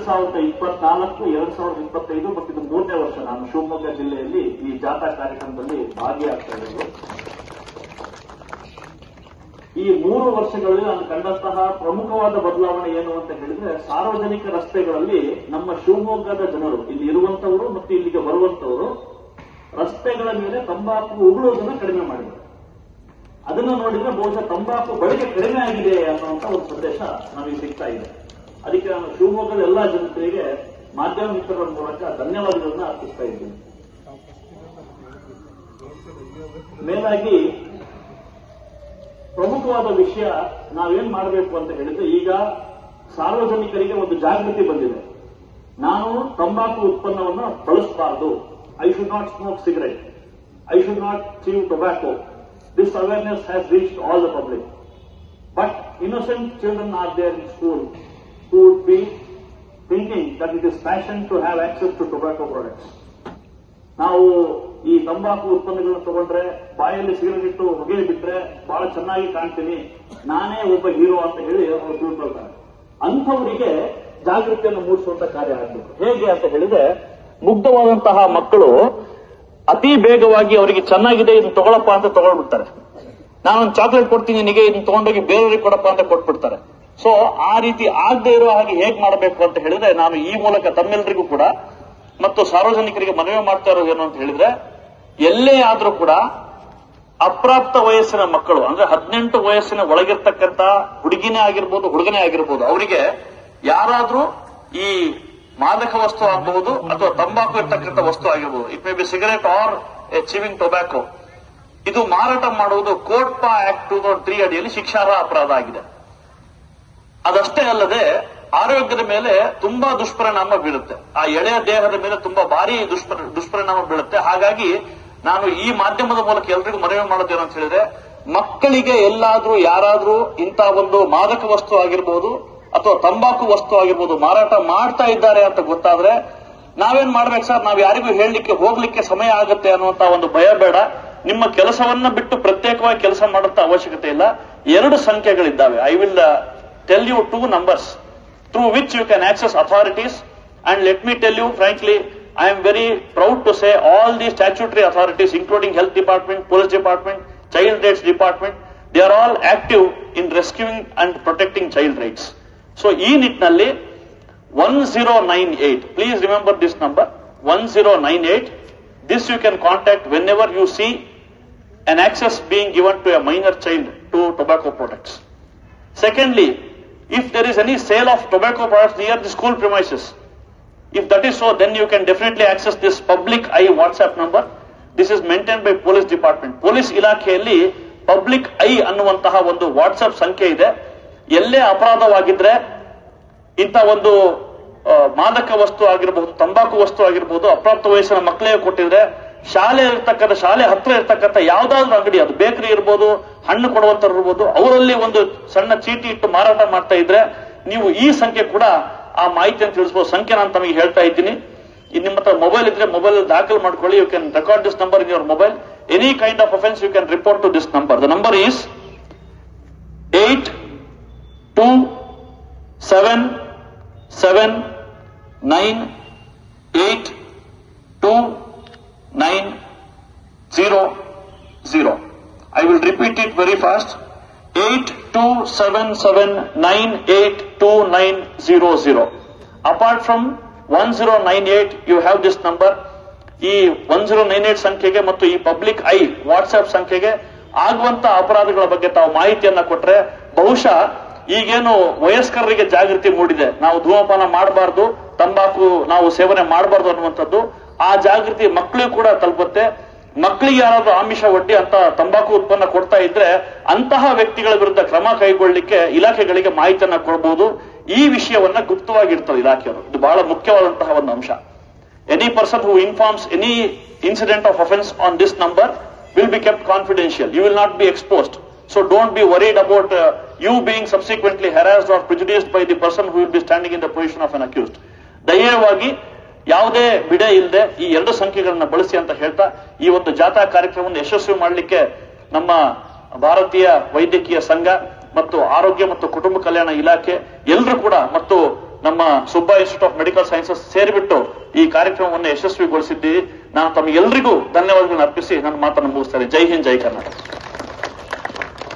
2024, 2025 ಮತ್ತು ಇದು 3ನೇ ವರ್ಷ ನಾನು ಶಿವಮೊಗ್ಗ ಜಿಲ್ಲೆಯಲ್ಲಿ ಈ ಜಾಥಾ ಕಾರ್ಯಕ್ರಮದಲ್ಲಿ ಭಾಗಿಯಾಗ್ತಾ ಇರೋದು. ಈ 3 ವರ್ಷಗಳಲ್ಲಿ ನಾನು ಕಂಡಂತಹ ಪ್ರಮುಖವಾದ ಬದಲಾವಣೆ ಏನು ಅಂತ ಹೇಳಿದ್ರೆ, ಸಾರ್ವಜನಿಕ ರಸ್ತೆಗಳಲ್ಲಿ ನಮ್ಮ ಶಿವಮೊಗ್ಗದ ಜನರು, ಇಲ್ಲಿ ಇರುವಂತವರು ಮತ್ತು ಇಲ್ಲಿಗೆ ಬರುವಂತವರು ರಸ್ತೆಗಳ ಮೇಲೆ ತಂಬಾಕು ಉಗುಳುವುದನ್ನು ಕಡಿಮೆ ಮಾಡಿದ್ದಾರೆ. ಅದನ್ನ ನೋಡಿದ್ರೆ ಬಹುಶಃ ತಂಬಾಕು ಬಳಕೆ ಕಡಿಮೆ ಆಗಿದೆ ಅನ್ನುವಂತ ಒಂದು ಸಂದೇಶ ನಮಗೆ ಸಿಗ್ತಾ ಇದೆ. ಅದಕ್ಕೆ ನಾನು ಶಿವಮೊಗ್ಗದ ಎಲ್ಲಾ ಜನತೆಗೆ ಮಾಧ್ಯಮ ಮಿತ್ರರ ಮೂಲಕ ಧನ್ಯವಾದಗಳನ್ನ ಅರ್ಪಿಸ್ತಾ ಇದ್ದೀನಿ. ಮೇಲಾಗಿ ಪ್ರಮುಖವಾದ ವಿಷಯ ನಾವೇನ್ ಮಾಡಬೇಕು ಅಂತ ಹೇಳಿದ್ರೆ, ಈಗ ಸಾರ್ವಜನಿಕರಿಗೆ ಒಂದು ಜಾಗೃತಿ ಬಂದಿದೆ. ನಾನು ತಂಬಾಕು ಉತ್ಪನ್ನವನ್ನು ಬಳಸಬಾರದು. I should not smoke cigarette, I should not chew tobacco. This awareness has reached all the public. But innocent children are there in school who would be thinking that it is fashion to have access to tobacco products. ನಾವು ಈ ತಂಬಾಕು ಉತ್ಪನ್ನಗಳನ್ನು ತಗೊಂಡ್ರೆ, ಬಾಯಲ್ಲಿ cigarette ಇಟ್ಟು ಹೊಗೆ ಬಿಟ್ರೆ ಬಹಳ ಚೆನ್ನಾಗಿ ಕಾಣ್ತೀನಿ, ನಾನೇ ಒಬ್ಬ ಹೀರೋ ಅಂತ ಹೇಳಿ ಅವರು ತಿಳ್ಕೊಳ್ತಾರೆ. ಅಂಥವರಿಗೆ ಜಾಗೃತಿಯನ್ನು ಮೂಡಿಸುವಂತ ಕಾರ್ಯ ಆಗಬೇಕು. ಹೇಗೆ ಅಂತ ಹೇಳಿದ್ರೆ, ಮುಗ್ಧವಾದಂತಹ ಮಕ್ಕಳು ಅತಿ ಬೇಗವಾಗಿ ಅವರಿಗೆ ಚೆನ್ನಾಗಿದೆ ಇದನ್ನ ತಗೊಳಪ್ಪ ಅಂತ ತಗೊಳ್ಬಿಡ್ತಾರೆ. ನಾನೊಂದು ಚಾಕ್ಲೇಟ್ ಕೊಡ್ತೀನಿ ನಿನಗೆ, ಇದನ್ನ ತಗೊಂಡೋಗಿ ಬೇರೆಯವ್ರಿಗೆ ಕೊಡಪ್ಪ ಅಂತ ಕೊಟ್ಬಿಡ್ತಾರೆ. ಸೊ ಆ ರೀತಿ ಆಗದೆ ಇರೋ ಹಾಗೆ ಹೇಗೆ ಮಾಡಬೇಕು ಅಂತ ಹೇಳಿದ್ರೆ, ನಾನು ಈ ಮೂಲಕ ತಮ್ಮೆಲ್ಲರಿಗೂ ಕೂಡ ಮತ್ತು ಸಾರ್ವಜನಿಕರಿಗೆ ಮನವಿ ಮಾಡ್ತಾ ಇರೋದು ಏನು ಅಂತ ಹೇಳಿದ್ರೆ, ಎಲ್ಲೇ ಆದ್ರೂ ಕೂಡ ಅಪ್ರಾಪ್ತ ವಯಸ್ಸಿನ ಮಕ್ಕಳು, ಅಂದ್ರೆ 18 ವಯಸ್ಸಿನ ಒಳಗಿರ್ತಕ್ಕಂಥ ಹುಡುಗಿನೇ ಆಗಿರ್ಬೋದು ಹುಡುಗನೇ ಆಗಿರ್ಬೋದು, ಅವರಿಗೆ ಯಾರಾದ್ರೂ ಈ ಮಾದಕ ವಸ್ತು ಆಗಬಹುದು ಅಥವಾ ತಂಬಾಕು ಇರ್ತಕ್ಕಂಥ ವಸ್ತು ಆಗಿರ್ಬೋದು, it may be cigarette or a chewing tobacco, ಇದು ಮಾರಾಟ ಮಾಡುವುದು ಕೋಟ್ಪಾ ಆಕ್ಟ್ 2003 ಅಡಿಯಲ್ಲಿ ಶಿಕ್ಷಾರ್ಹ ಅಪರಾಧ ಆಗಿದೆ. ಅದಷ್ಟೇ ಅಲ್ಲದೆ ಆರೋಗ್ಯದ ಮೇಲೆ ತುಂಬಾ ದುಷ್ಪರಿಣಾಮ ಬೀಳುತ್ತೆ. ಆ ಎಳೆಯ ದೇಹದ ಮೇಲೆ ತುಂಬಾ ಭಾರಿ ದುಷ್ಪರಿಣಾಮ ಬೀಳುತ್ತೆ. ಹಾಗಾಗಿ ನಾನು ಈ ಮಾಧ್ಯಮದ ಮೂಲಕ ಎಲ್ರಿಗೂ ಮನವಿ ಮಾಡೋದೇನು ಅಂತ ಹೇಳಿದ್ರೆ, ಮಕ್ಕಳಿಗೆ ಎಲ್ಲಾದ್ರೂ ಯಾರಾದ್ರೂ ಇಂಥ ಒಂದು ಮಾದಕ ವಸ್ತು ಆಗಿರ್ಬೋದು ಅಥವಾ ತಂಬಾಕು ವಸ್ತು ಆಗಿರ್ಬೋದು ಮಾರಾಟ ಮಾಡ್ತಾ ಇದ್ದಾರೆ ಅಂತ ಗೊತ್ತಾದ್ರೆ ನಾವೇನ್ ಮಾಡ್ಬೇಕು ಸರ್, ನಾವ್ ಯಾರಿಗೂ ಹೇಳಲಿಕ್ಕೆ ಹೋಗ್ಲಿಕ್ಕೆ ಸಮಯ ಆಗುತ್ತೆ ಅನ್ನುವಂತ ಒಂದು ಭಯ ಬೇಡ. ನಿಮ್ಮ ಕೆಲಸವನ್ನ ಬಿಟ್ಟು ಪ್ರತ್ಯೇಕವಾಗಿ ಕೆಲಸ ಮಾಡುವಂತ ಅವಶ್ಯಕತೆ ಇಲ್ಲ. 2 ಸಂಖ್ಯೆಗಳಿದ್ದಾವೆ. I will tell you 2 numbers through which you can access authorities, and let me tell you frankly, I am very proud to say all the statutory authorities including health department, police department, child rights department, they are all active in rescuing and protecting child rights. So ಈ ನಿಟ್ಟಿನಲ್ಲಿ 1098, please remember this number 1098. This you can contact whenever you see an access being given to a minor child to tobacco products. Secondly, if there is any sale of tobacco products near the school premises, if that is so, then you can definitely access this public eye WhatsApp number. This is maintained by police department. Police ಇಲಾಖೆಯಲ್ಲಿ public I ಅನ್ನುವಂತಹ ಒಂದು WhatsApp ಸಂಖ್ಯೆ ಇದೆ. ಎಲ್ಲೇ ಅಪರಾಧವಾಗಿದ್ರೆ, ಇಂಥ ಒಂದು ಮಾದಕ ವಸ್ತು ಆಗಿರಬಹುದು, ತಂಬಾಕು ವಸ್ತು ಆಗಿರಬಹುದು, ಅಪ್ರಾಪ್ತ ವಯಸ್ಸಿನ ಮಕ್ಕಳಿಗೆ ಕೊಟ್ಟಿದ್ರೆ, ಶಾಲೆ ಹತ್ರ ಇರ್ತಕ್ಕಂಥ ಯಾವ್ದಾದ್ರು ಅಂಗಡಿ, ಅದು ಬೇಕರಿ ಇರ್ಬೋದು, ಹಣ್ಣು ಕೊಡುವಂತರು ಇರ್ಬೋದು, ಅವರಲ್ಲಿ ಒಂದು ಸಣ್ಣ ಚೀಟಿ ಇಟ್ಟು ಮಾರಾಟ ಮಾಡ್ತಾ ಇದ್ರೆ ನೀವು ಈ ಸಂಖ್ಯೆ ಕೂಡ ಆ ಮಾಹಿತಿಯನ್ನು ತಿಳಿಸಬಹುದು. ಸಂಖ್ಯೆ ನಾನು ತಮಗೆ ಹೇಳ್ತಾ ಇದ್ದೀನಿ. ನಿಮ್ಮ ಹತ್ರ ಮೊಬೈಲ್ ಇದ್ರೆ ಮೊಬೈಲ್ ದಾಖಲು ಮಾಡ್ಕೊಳ್ಳಿ. You can record this number in your mobile. Any kind of offence you can report to this number. The number is 8277982900. I will repeat it very fast. 8277982900. Apart from 1098, you have this number. ಈ 1098 ಸಂಖ್ಯೆಗೆ ಮತ್ತು ಈ public I WhatsApp ಸಂಖ್ಯೆಗೆ ಆಗುವಂತ ಅಪರಾಧಗಳ ಬಗ್ಗೆ ತಾವು ಮಾಹಿತಿಯನ್ನ ಕೊಟ್ರೆ, ಬಹುಶಃ ಈಗೇನು ವಯಸ್ಕರಿಗೆ ಜಾಗೃತಿ ಮೂಡಿದೆ, ನಾವು ಧೂಮಪಾನ ಮಾಡಬಾರ್ದು, ತಂಬಾಕು ನಾವು ಸೇವನೆ ಮಾಡಬಾರ್ದು ಅನ್ನುವಂಥದ್ದು, ಆ ಜಾಗೃತಿ ಮಕ್ಕಳಿಗೂ ಕೂಡ ತಲುಪುತ್ತೆ. ಮಕ್ಕಳಿಗೆ ಯಾರಾದ್ರೂ ಆಮಿಷ ಒಡ್ಡಿ ಅಂತ ತಂಬಾಕು ಉತ್ಪನ್ನ ಕೊಡ್ತಾ ಇದ್ರೆ ಅಂತಹ ವ್ಯಕ್ತಿಗಳ ವಿರುದ್ಧ ಕ್ರಮ ಕೈಗೊಳ್ಳಲಿಕ್ಕೆ ಇಲಾಖೆಗಳಿಗೆ ಮಾಹಿತಿಯನ್ನ ಕೊಡಬಹುದು. ಈ ವಿಷಯವನ್ನ ಗುಪ್ತವಾಗಿರ್ತದೆ ಇಲಾಖೆಯವರು. ಇದು ಬಹಳ ಮುಖ್ಯವಾದಂತಹ ಒಂದು ಅಂಶ. Any person who informs any incident of offence on this number will be kept confidential. You will not be exposed. So don't be worried about you being subsequently harassed or prejudiced by the person who will be standing in the position of an accused. ಧೈರ್ಯವಾಗಿ ಯಾವುದೇ ಬಿಡೆ ಇಲ್ಲದೆ ಈ 2 ಸಂಖ್ಯೆಗಳನ್ನ ಬಳಸಿ ಅಂತ ಹೇಳ್ತಾ, ಈ ಒಂದು ಜಾಥಾ ಕಾರ್ಯಕ್ರಮವನ್ನು ಯಶಸ್ವಿ ಮಾಡಲಿಕ್ಕೆ ನಮ್ಮ ಭಾರತೀಯ ವೈದ್ಯಕೀಯ ಸಂಘ ಮತ್ತು ಆರೋಗ್ಯ ಮತ್ತು ಕುಟುಂಬ ಕಲ್ಯಾಣ ಇಲಾಖೆ ಎಲ್ಲರೂ ಕೂಡ ಮತ್ತು ನಮ್ಮ Subba institute of medical sciences ಸೇರಿಬಿಟ್ಟು ಈ ಕಾರ್ಯಕ್ರಮವನ್ನು ಯಶಸ್ವಿಗೊಳಿಸಿದ್ದೀರಿ. ನಾನು ತಮಗೆಲ್ಲರಿಗೂ ಧನ್ಯವಾದಗಳನ್ನು ಅರ್ಪಿಸಿ ನನ್ನ ಮಾತನ್ನು ಮುಗಿಸ್ತೇನೆ. ಜೈ ಹಿಂದ್, ಜೈ ಕರ್ನಾಟಕ.